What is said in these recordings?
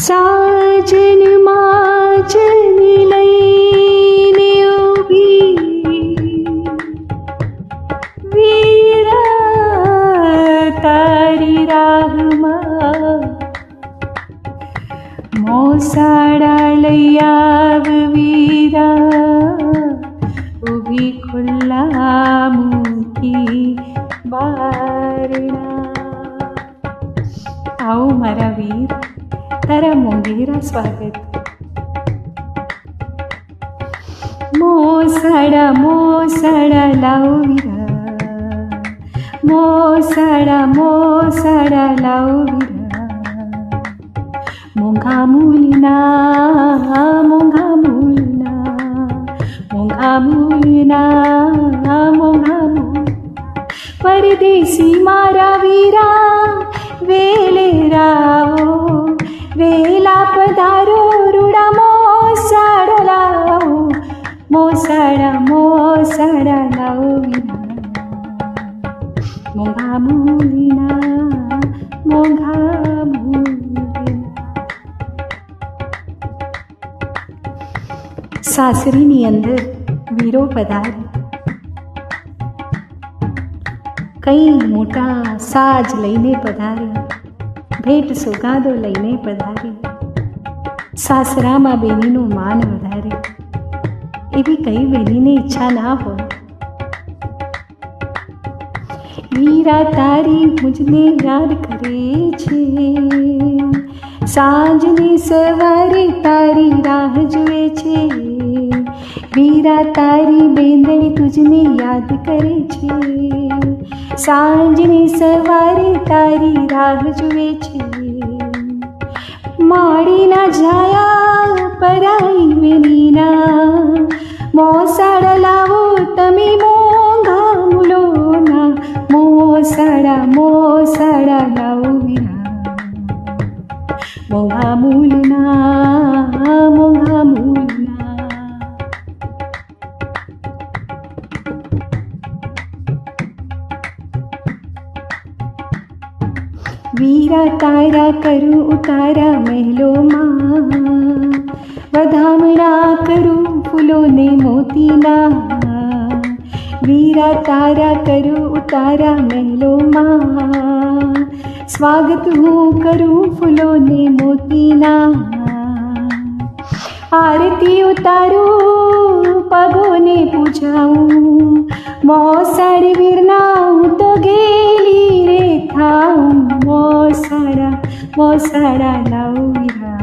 साजन माजन लईने उभी वीरा तारी राहमा मोसाडा लयाव वीरा उभी खुल्ला मुकी बारणा। आओ मारा वीर, तारा मोंघेरा स्वागत। मोसाडा मोसाडा लाओ वीरा, मोसाडा मोसाडा लाओ वीरा। मोंघा मुलीना मोंघा मुलीना मोंघा मुलीना मोंघा मुलीना। परदेसी मारा वीरा वेले रावो वेला पधारो रुडा मोसाडा लाओ मोसाडा मोसाडा लाओ वीरा। मोंघा मुलीना मोंघा मुलीना। सासरीनी अंदर वीरो पधारी, कई मोटा साज लईने पधारी, भेट सोगादो लईने पधारी। सासरामां बेनीनो मान वधारे, एवी कई बेनीने इच्छा ना हो। वीरा तारी मुझने याद करे छे, सांजनी सवारे तारी राह जुए छे। वीरा तारी बेंदड़ी तुझने याद करे छे, सांजनी सवारे तारी राह जुए छे। माड़ी ना जाया पराई वेनीना, मोसाडा लावो तमे मोंघा मुलोना। मोसाडा मोसाडा लावो वीरा, मोंघा मुलना मोंघा मुलना। वीरा तारा करूं उतारा महलो मां, वधामणा करूं फूलों ने मोतीना। वीरा तारा करूं उतारा महलो मां, स्वागत हूँ करूं फूलों ने मोतीना। आरती उतारूं पगों ने पूजाऊं, मोसाड़ी वीरनाऊं तो गेली रे थाऊं। मोसाडा मोसाडा लाओ वीरा,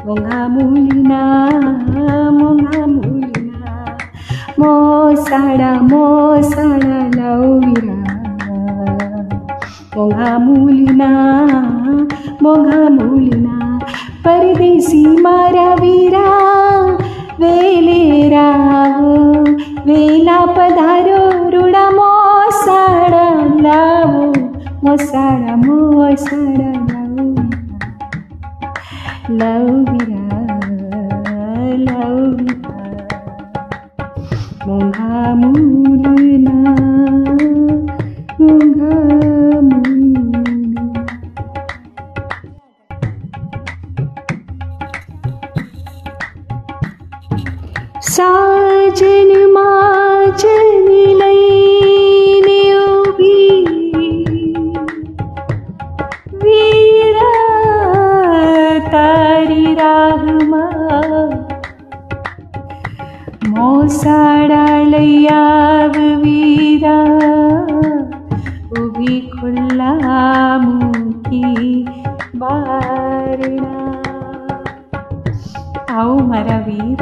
मोंघा मुलीना मोंघा मुलीना। मोसाडा मोसाडा लाओ वीरा, मोंघा मुलीना मोंघा मुलीना। परदेसी मारा वीरा वेले रावो वेला पधारो रुडा मोसाडा लावो मोसाडा मोसाडा लाओ वीरा लाओ वीरा। मोंघा मुलना मोंघा मुलना। साजन माजन लईने उभी वीरा तारी राहमा मोसाडा लयाव वीरा उभी खुल्ला मुकी बारणा। आओ मारा वीर,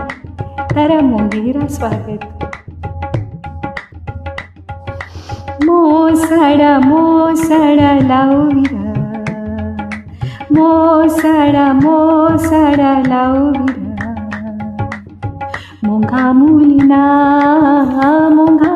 तारा मोंघेरा स्वागत। मोसाडा मोसाडा लाओ वीरा, मोसाडा मोसाडा लाओ वीरा। मोंघा मुलीना मोंघा